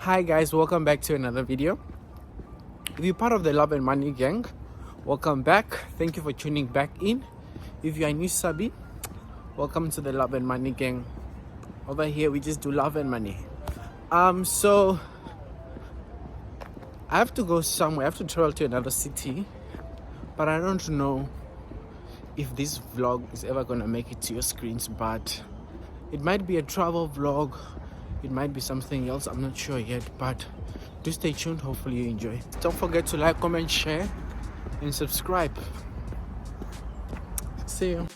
Hi guys, welcome back to another video. If you're part of the Love and Money gang, welcome back. Thank you for tuning back in. If you are new subby, welcome to the Love and Money gang. Over here we just do love and money. So I have to go somewhere. I have to travel to another city, but I don't know if this vlog is ever gonna make it to your screens. But it might be a travel vlog, it might be something else, I'm not sure yet, but do stay tuned. Hopefully you enjoy. Don't forget to like, comment, share and subscribe. See you.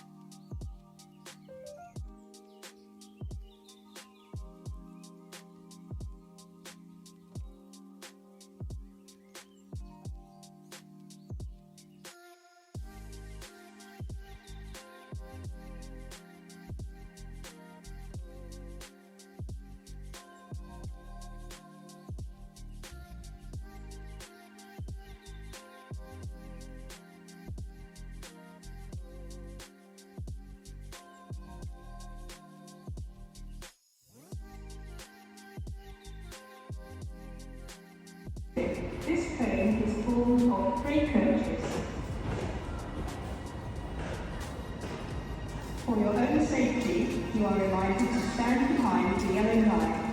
This cone is formed of 3 coaches. For your own safety, you are reminded to stand behind the yellow line.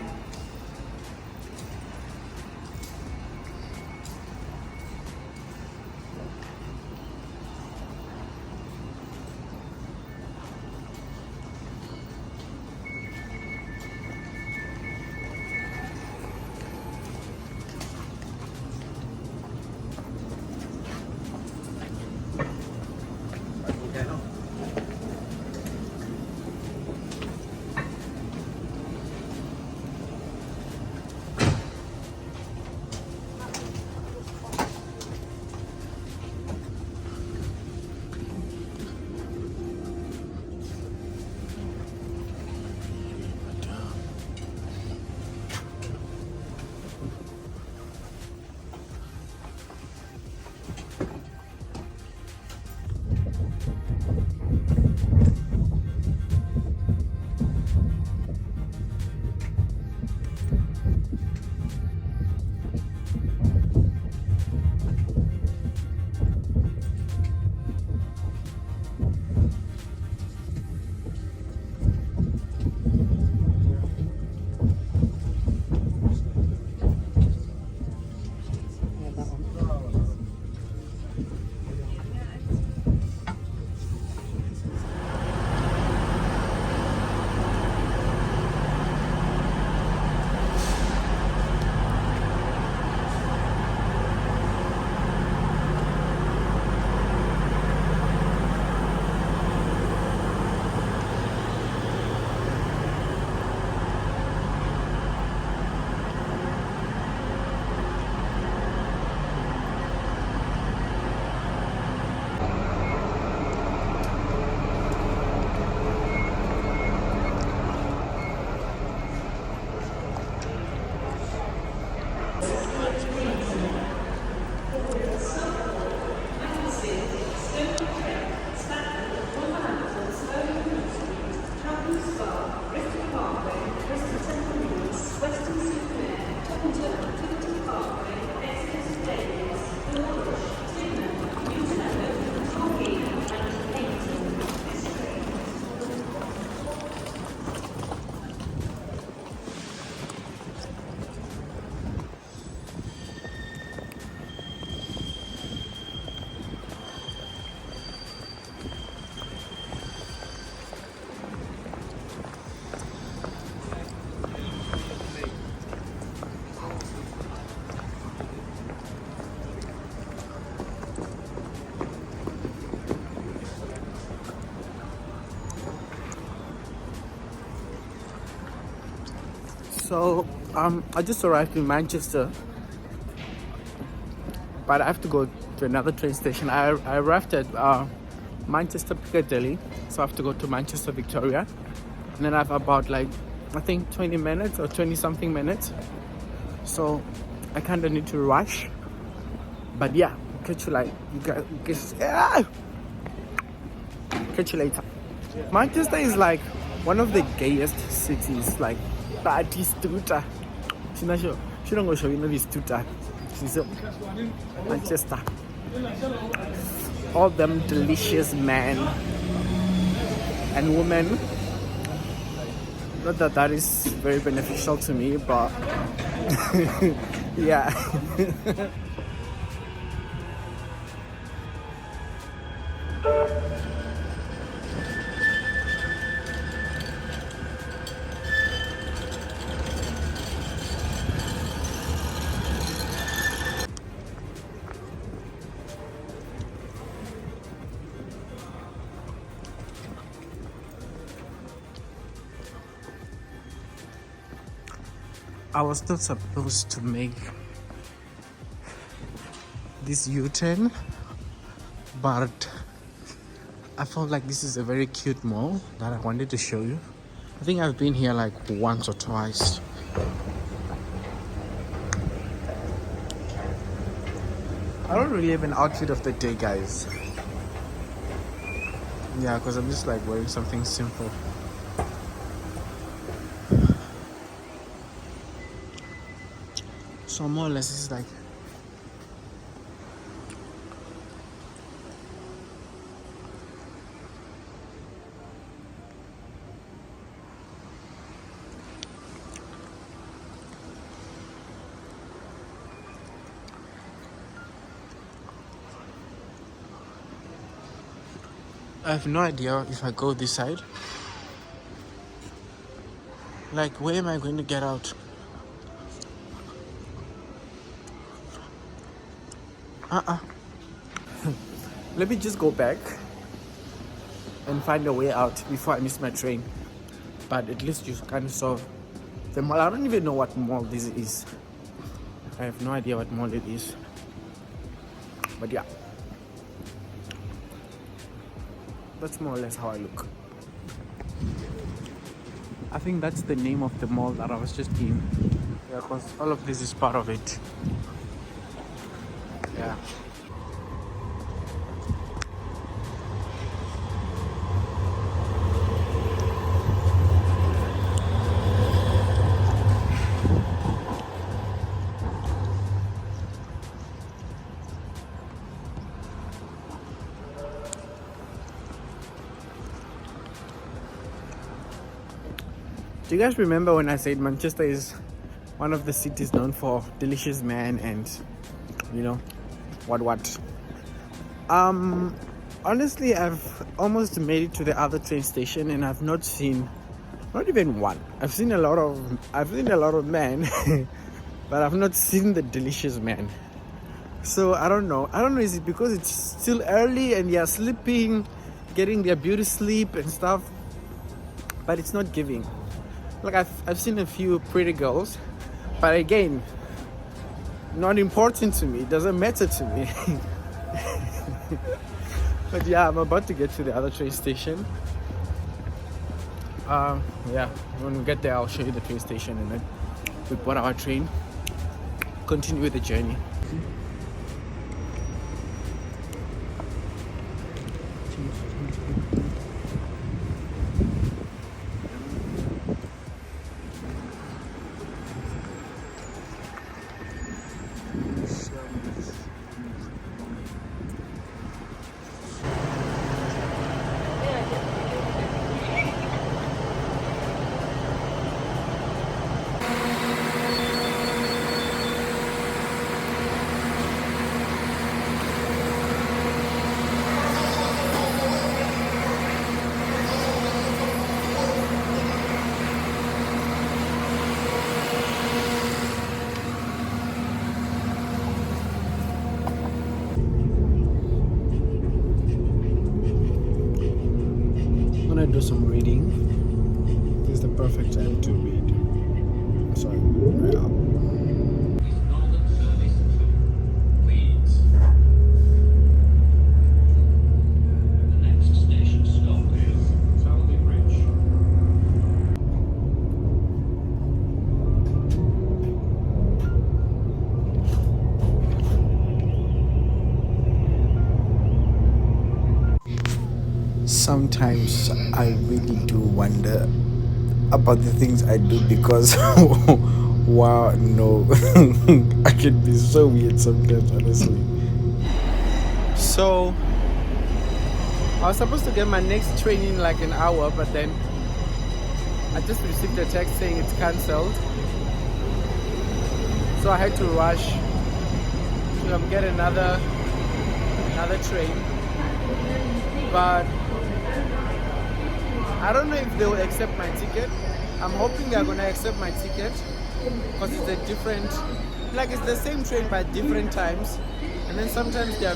So I just arrived in Manchester, but I have to go to another train station. I arrived at Manchester Piccadilly, so I have to go to Manchester Victoria, and then I have about I think 20 minutes or 20 something minutes, so I kind of need to rush. But yeah, catch you catch you later. Manchester is one of the gayest cities, party stuta. Chirongo show you know this tutor. She's Manchester. All them delicious men and women. Not that that is very beneficial to me, but yeah. I was not supposed to make this U-turn, but I felt like this is a very cute mall that I wanted to show you. I think I've been here like once or twice. I don't really have an outfit of the day, guys. Yeah, because I'm just like wearing something simple. So more or less it's like I have no idea if I go this side. Like, where am I going to get out? Let me just go back and find a way out before I miss my train. But at least you kind of saw the mall. I don't even know what mall this is. I have no idea what mall it is. But yeah, that's more or less how I look. I think that's the name of the mall that I was just in. Yeah, because all of this is part of it. Yeah. Do you guys remember when I said Manchester is one of the cities known for delicious men and you know what? Honestly, I've almost made it to the other train station and I've not seen not even one. I've seen a lot of men, but I've not seen the delicious man. So I don't know. Is it because it's still early and they're sleeping, getting their beauty sleep and stuff, but it's not giving. Like I've seen a few pretty girls, but again, not important to me. It doesn't matter to me. But yeah, I'm about to get to the other train station. Yeah, when we get there, I'll show you the train station and then we board our train, continue with the journey. Do some reading. This is the perfect time to read. Sorry. Sometimes I really do wonder about the things I do because Wow, no. I can be so weird sometimes, honestly. So, I was supposed to get my next train in like an hour, but then I just received a text saying it's cancelled. So I had to rush to get another train. But I don't know if they will accept my ticket. I'm hoping they're gonna accept my ticket because it's a different, like it's the same train but different times. And then sometimes they're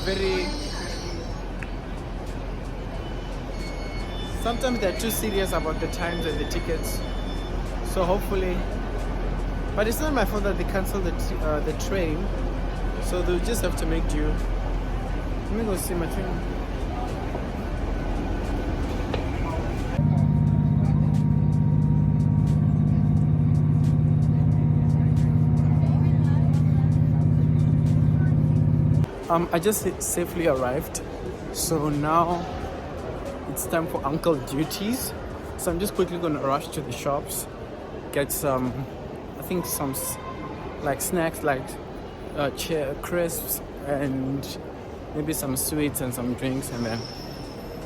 too serious about the times and the tickets. So hopefully, but it's not my fault that they canceled the train. So they'll just have to make do. Let me go see my train. I just safely arrived, so now it's time for uncle duties. So I'm just quickly gonna rush to the shops, get some, I think some like snacks, like crisps and maybe some sweets and some drinks, and then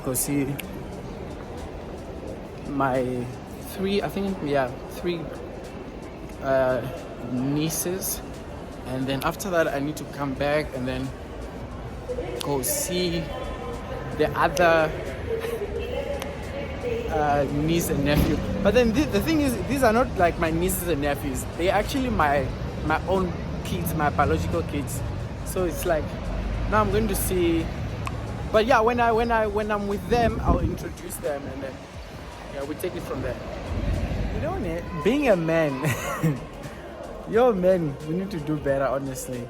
go see my three nieces, and then after that I need to come back and then go see the other niece and nephew. But then the thing is, these are not like my nieces and nephews. They're actually my own kids, my biological kids. So it's like now I'm going to see. But yeah, when I'm with them, I'll introduce them, and then yeah, we take it from there. You know, being a man, yo man, we need to do better, honestly.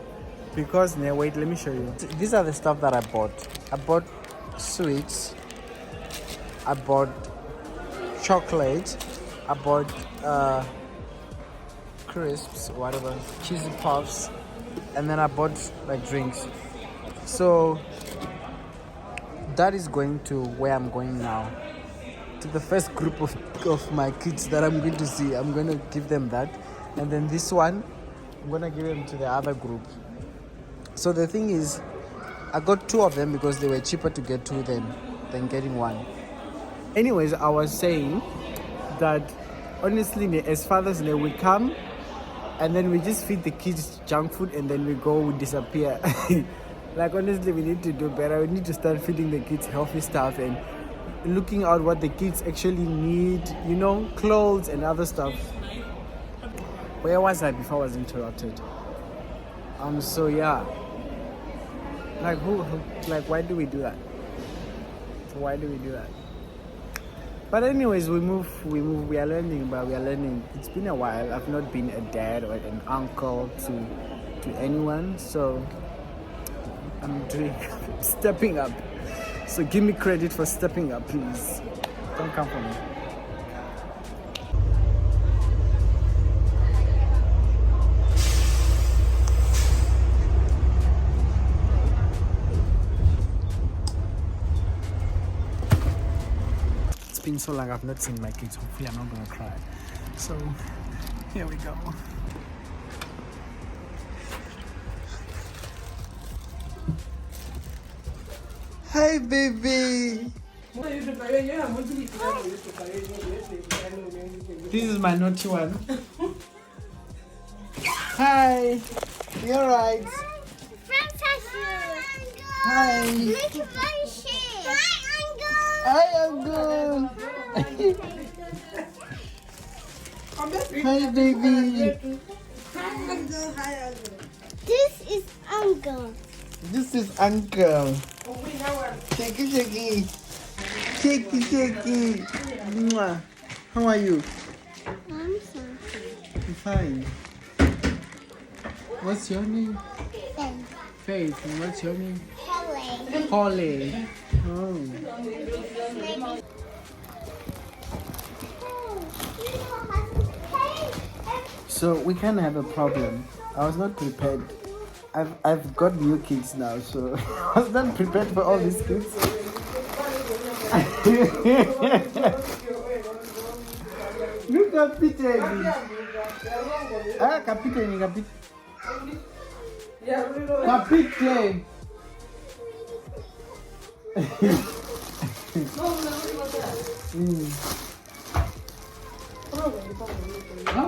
Because wait, let me show you. These are the stuff that I bought. I bought sweets. I bought chocolate. I bought crisps, whatever, cheesy puffs, and then I bought like drinks. So that is going to where I'm going now. To the first group of my kids that I'm going to see. I'm going to give them that. And then this one, I'm going to give them to the other group. So the thing is, I got two of them because they were cheaper to get two than getting one. Anyways, I was saying that honestly, as fathers, we come and then we just feed the kids junk food and then we disappear. Like honestly, we need to do better. We need to start feeding the kids healthy stuff and looking out what the kids actually need, clothes and other stuff. Where was I before I was interrupted? So yeah. Like why do we do that? Why do we do that? But anyways, we are learning. It's been a while. I've not been a dad or an uncle to anyone, so I'm stepping up. So give me credit for stepping up, please. Don't come for me. It's been so long I've not seen my kids. Hopefully I'm not gonna cry. So here we go. Hi baby. This is my naughty one. Hi. You're right. Hi. Hi, Uncle. Hi, baby. This is Uncle. This is Uncle. Shaky, shaky. Shaky, shaky. Mwah. How are you? I'm sorry. I'm fine. What's your name? Faith. And what's your name? Holly. Oh. So we kind of have a problem. I was not prepared. I've got new kids now, so I was not prepared for all these kids. Look at Peter. Ah, kapite ni kapite. Kapite.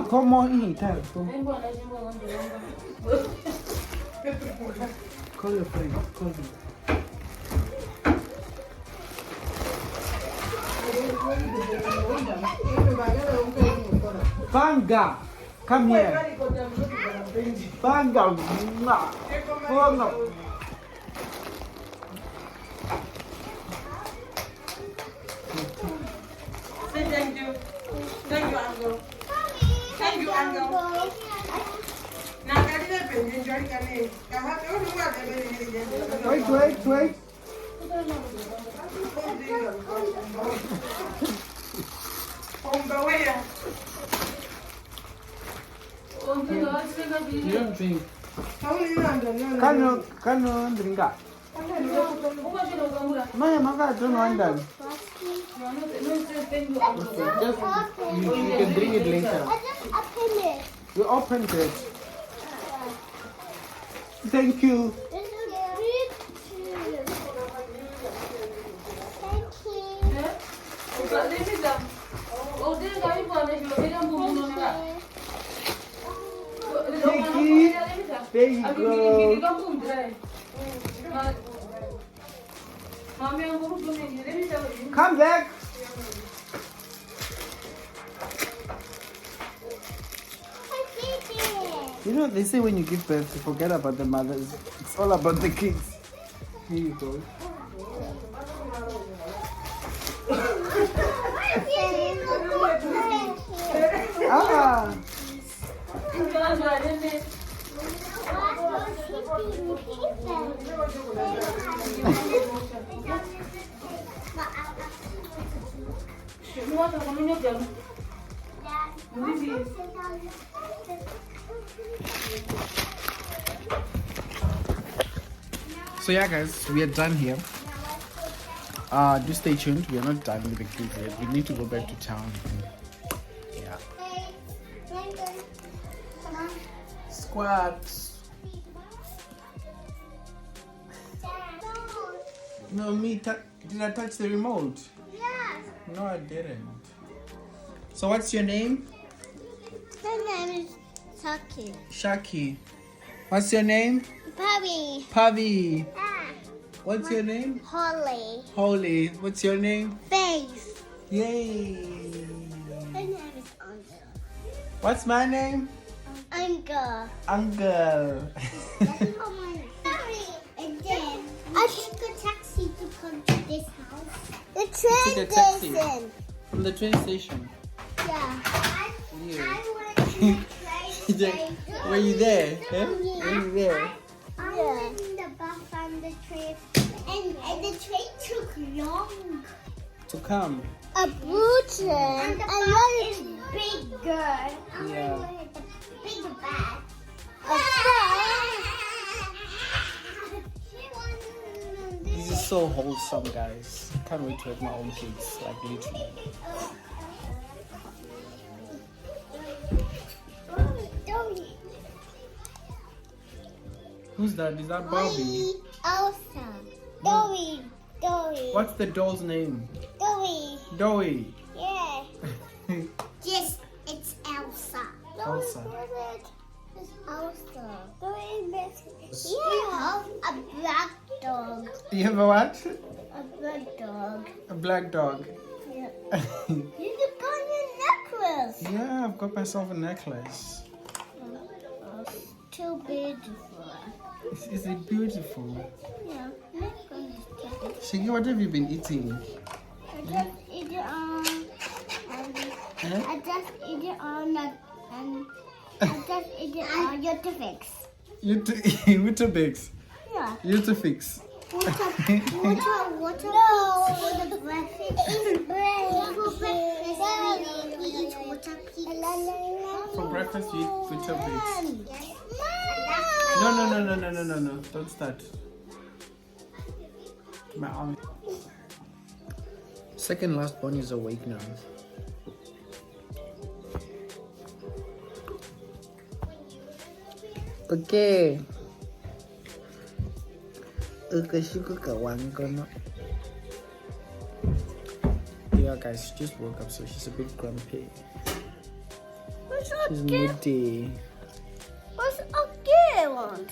Come on in, tell. Call your friend. Call him. Banga, come here. Banga, Banga. Say thank you. Thank you, Uncle. Thank you, Uncle. Now, I didn't enjoy it. I have to do what Wait. You don't drink. Can you drink that? Maya, Maka, don't want that. Just, you can drink it later. I just opened it. You opened it. Thank you. This is big too. There you go. Come back. You know, they say when you give birth, you forget about the mothers. It's all about the kids. Here you go. Ah. So yeah guys, we are done here. Do stay tuned. We are not done with the kids yet. We need to go back to town. Yeah. Squats. No, did I touch the remote? Yes. No, I didn't. So what's your name? My name is Saki. Shaki. What's your name? Bobby. Pavi. Ah. What's your name? Holly. Holy. What's your name? Face. Yay. My name is Uncle. What's my name? Uncle. Uncle. That's not my name. Sorry. And then I took a taxi to come to this house. The took a train taxi? station. From the train station. Yeah. Yeah. I went to the train station. Were you there? Huh? Were you there? I went in the bus on the train, and the train took long. To come. A blue train. And the bus is bigger. Yeah. The bigger bag. This is so wholesome, guys. Can't wait to have my own kids, like literally. Who's that? Is that Barbie? Elsa. Dory. What's the doll's name? Dory. Dory. Yeah. Yes, it's Elsa. Elsa. It's Elsa. Yeah. A black dog. You have a what? A black dog. A black dog. Yeah. You got your necklace. Yeah, I've got myself a necklace. Too beautiful. Is it beautiful? Yeah. Let's go to it. Shiggy, what have you been eating? I just eat it Huh? I just eat it on and I just eat it on Utifix. Weetabix. Yeah. Utifix. Water. No. For the breakfast. It's breakfast. We eat water pigs. For breakfast, you eat Weetabix. No. Don't start. My arm. Second last one is awake now. Okay. Yeah, guys, she just woke up, so she's a bit grumpy. She's moody. What's a girl want?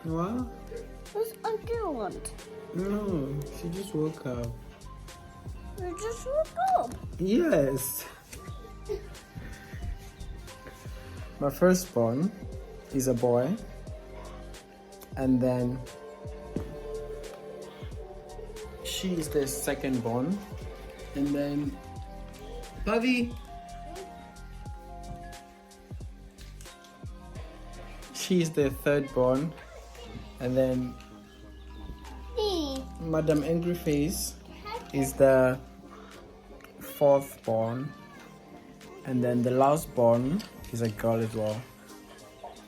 What? What's a girl want? No, she just woke up. You just woke up. Yes. My firstborn is a boy, and then she is the secondborn, and then Pavi. She's the thirdborn, and then Madam Angry Face is the fourthborn, and then the lastborn is a girl as well.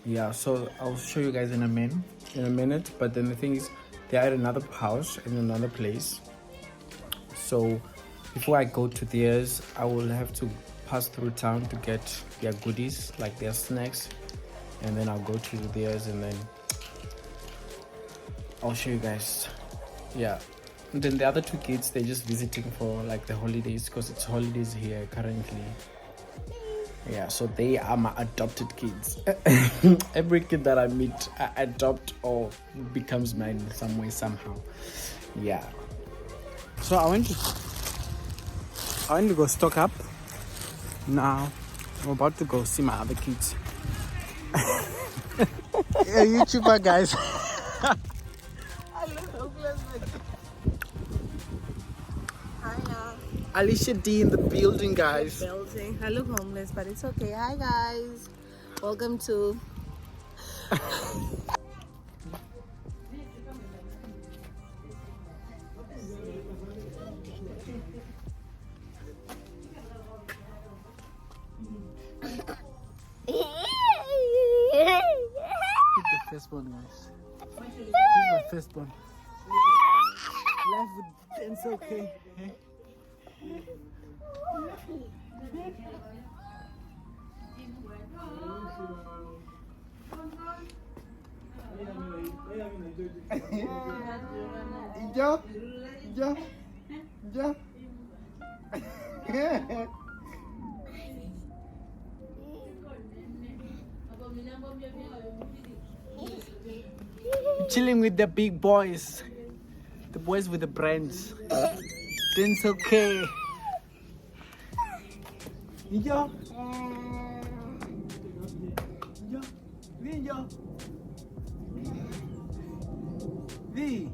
Yeah, so I'll show you guys in a minute. But then the thing is, they're at another house in another place. So before I go to theirs, I will have to pass through town to get their goodies, like their snacks, and then I'll go to theirs, and then I'll show you guys. Yeah. And then the other two kids, they're just visiting for like the holidays, because it's holidays here currently. Yeah, so they are my adopted kids. Every kid that I meet, I adopt or becomes mine in some way, somehow. Yeah. So I went to go stock up. Now I'm about to go see my other kids. Yeah, YouTuber guys. I look hopeless. Alicia D in the building, guys. I look homeless, but it's okay. Hi guys, welcome to The firstborn, guys. This is my firstborn. Life with dance, okay. Chilling with the big boys, the boys with the brands. Dance okay. Yo. V.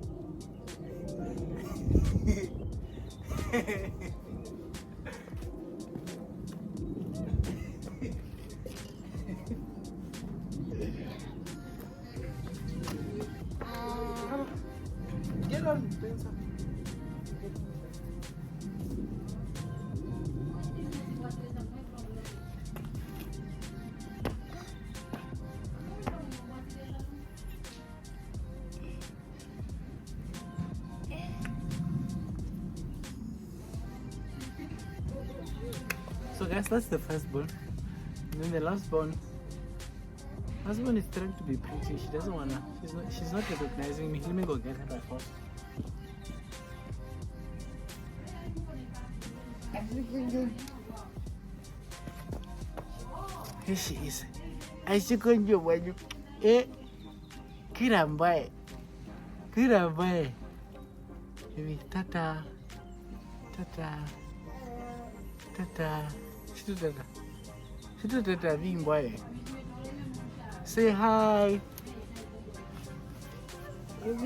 Get on, dance. So guys, that's the first bone. And then the last bone. Last one is trying to be pretty. She doesn't wanna. She's not recognizing me. Let me go get her by force. Here she is. I should go you when you. Kirambai. Baby, tata. She do tata being boy. Say hi. Let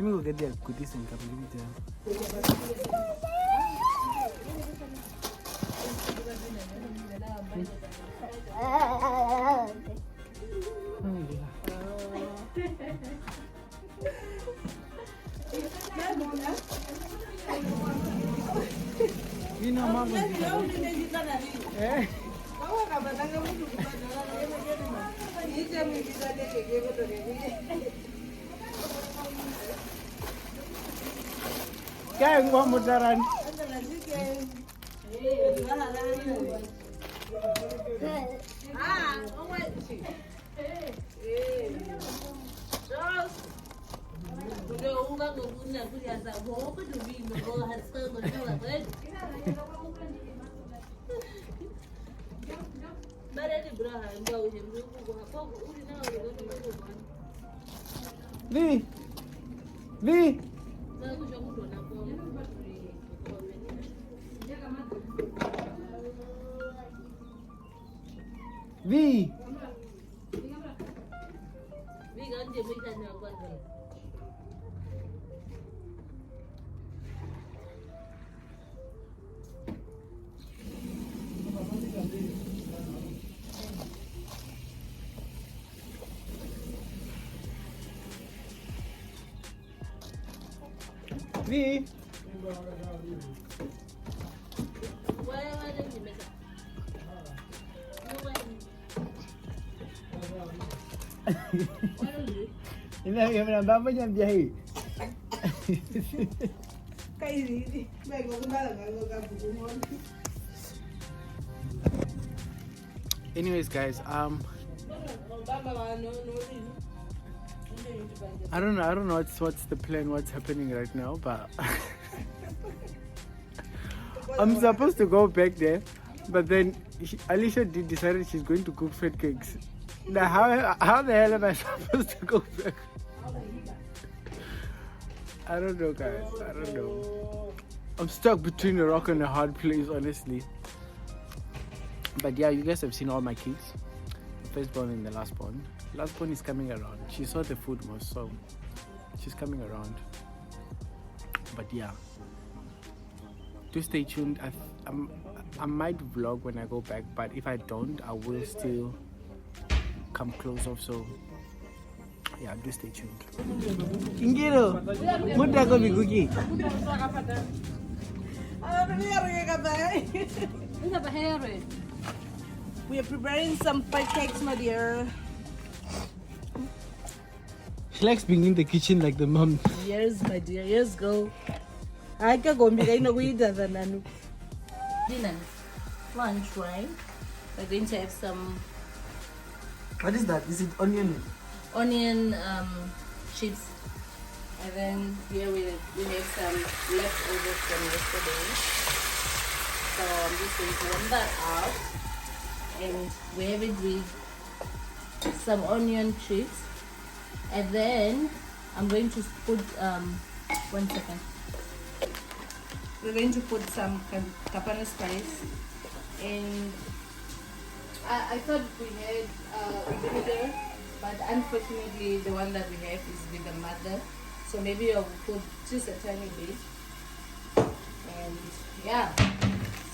me go get their goodies and come give it to them. You Kaya ngwa mutaran. Vi. Vi. Vi. Vi. Ini yang menambah apa yang biaya? Anyways, guys, I don't know what's the plan, what's happening right now, but I'm supposed to go back there, but then Alicia decided she's going to cook fat cakes. Now how the hell am I supposed to go back? I don't know, guys. I don't know. I'm stuck between a rock and a hard place, honestly. But yeah, you guys have seen all my kids. The firstborn and the lastborn. Lastborn is coming around. She saw the food most, so she's coming around. But yeah, do stay tuned. I might vlog when I go back, but if I don't, I will still come close off. So yeah, do stay tuned. Ingiro, what are you cooking? We are preparing some pancakes, my dear. She likes being in the kitchen like the mom. Yes, my dear. Yes, go. I can go. Dinner, lunch, right? We're going to have some. What is that? Is it onion? Onion chips, and then here we have some leftovers from yesterday. So I'm just going to warm that out, and we have it with some onion chips, and then I'm going to put 1 second. We're going to put some kapana spice, and I thought we had vinegar, but unfortunately the one that we have is with the mother, so maybe I'll put just a tiny bit. And yeah,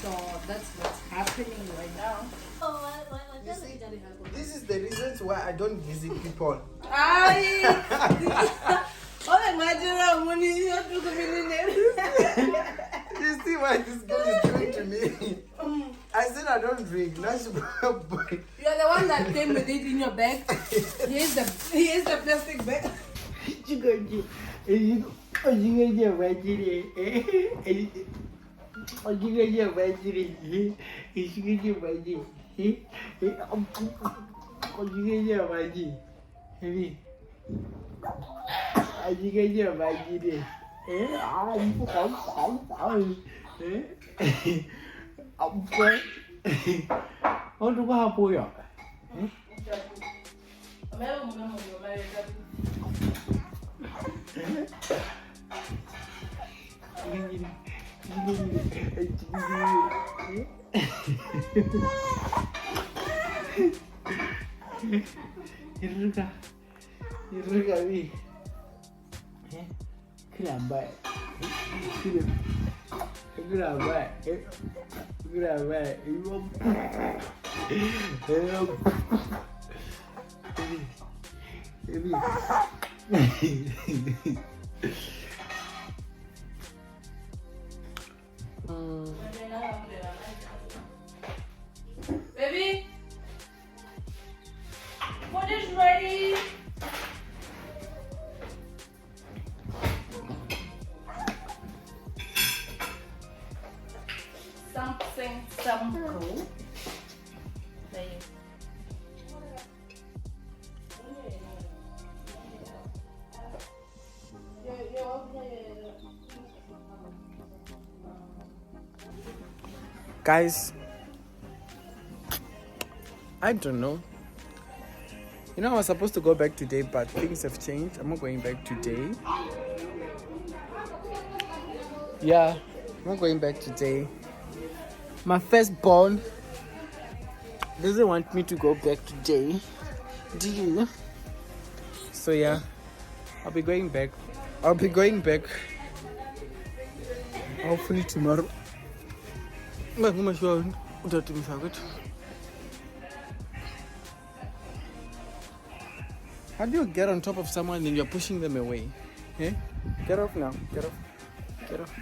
so that's what's happening right now. This is the reasons why I don't visit people. You see what this girl is doing to me? I said I don't drink. Now she You're the one that came with it in your bag. Here's the plastic bag. some crew. There you Guys, I don't know. You know, I was supposed to go back today, but things have changed. I'm not going back today. Yeah, I'm not going back today. My firstborn doesn't want me to go back today. Do you? So yeah, I'll be going back. Hopefully tomorrow. How do you get on top of someone and you're pushing them away? Eh? Get off now. Get off. Get off.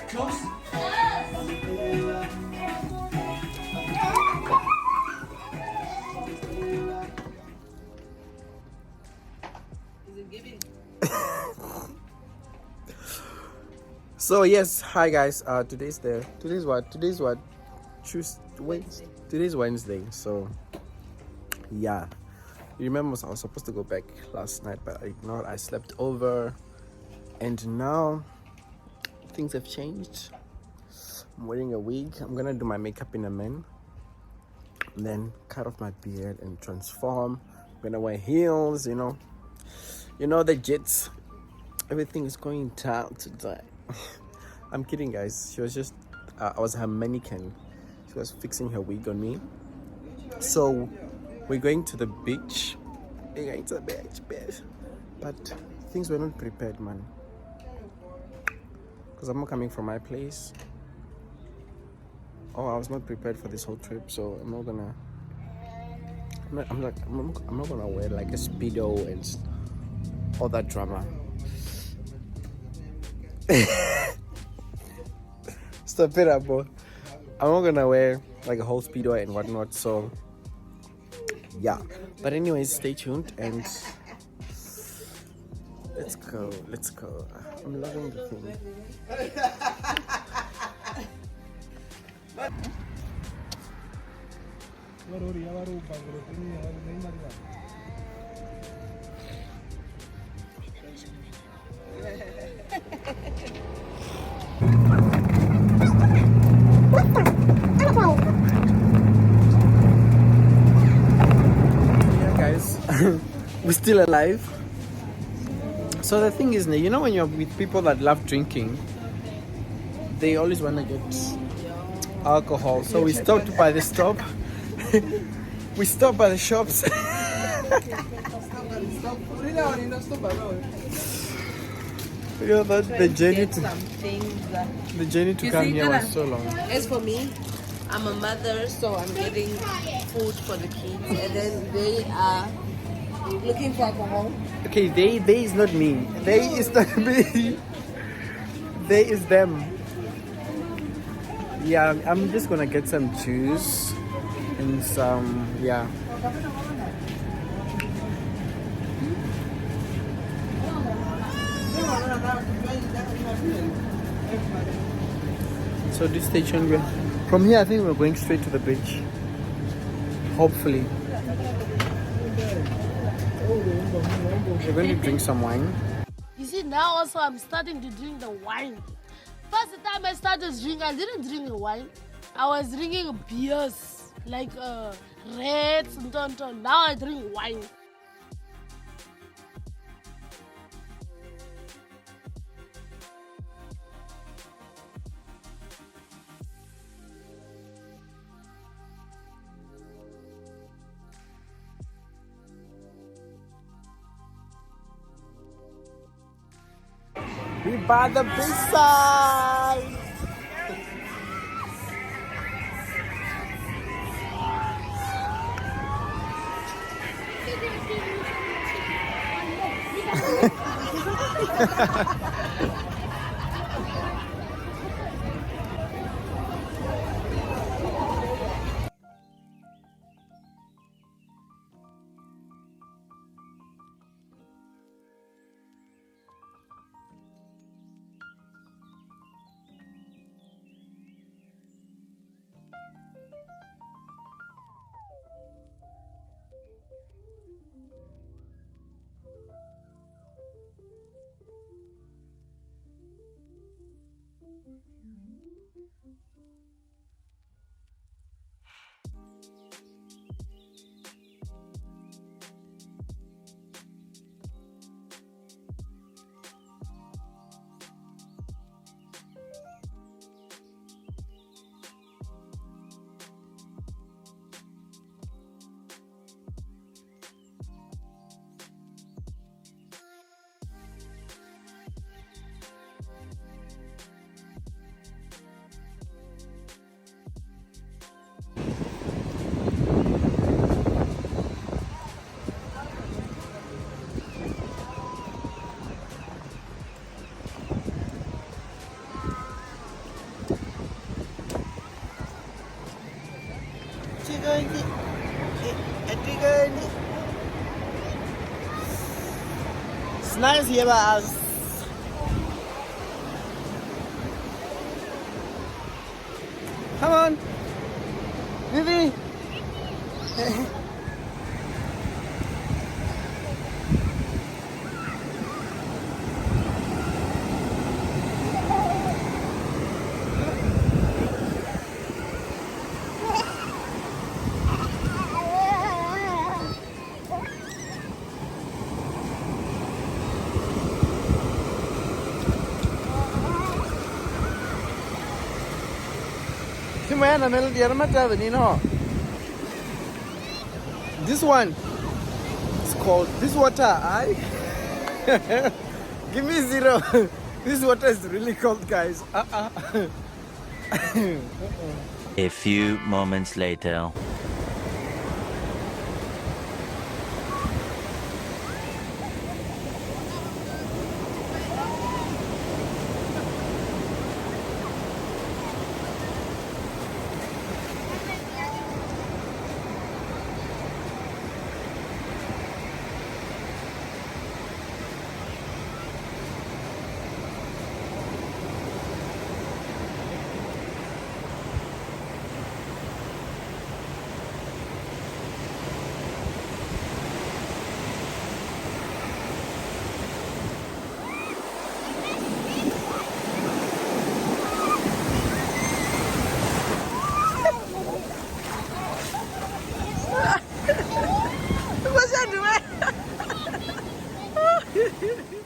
Close. So yes, hi guys. Today's what? Today's Wednesday. So yeah, you remember I was supposed to go back last night, but I ignored. I slept over, and now things have changed. I'm wearing a wig. I'm gonna do my makeup in a minute, and then cut off my beard and transform. I'm gonna wear heels. You know the jits. Everything is going down today. I'm kidding, guys. She was just I was her mannequin. She was fixing her wig on me. So we're going to the beach. But things were not prepared, man. Because I'm not coming from my place. I was not prepared for this whole trip, so I'm not gonna wear like a speedo and all that drama. Stop it up, bro. I'm not gonna wear like a whole speedo and whatnot, so yeah. But anyways, stay tuned and let's go. I'm loving the thing. Yeah, guys, we're still alive. So the thing is, you know, when you're with people that love drinking, they always want to get alcohol. So we stopped by the stop. We stopped by the shops. You know that the journey to come here was so long. As for me, I'm a mother, so I'm getting food for the kids, and then they are looking for alcohol. Okay, they is not me. They is not me. They is them. Yeah, I'm just gonna get some juice and some, yeah. So this station, from here I think we're going straight to the beach. Hopefully. We're going to drink some wine. You see, now also I'm starting to drink the wine. First time I started drinking, I didn't drink wine. I was drinking beers, like reds and tonton. Now I drink wine. We by the beach side. Vicky. Atigani. It's nice here by us. Come on. Vivi. This one is called this water. I give me 0. This water is really cold, guys. A few moments later. What's that doing?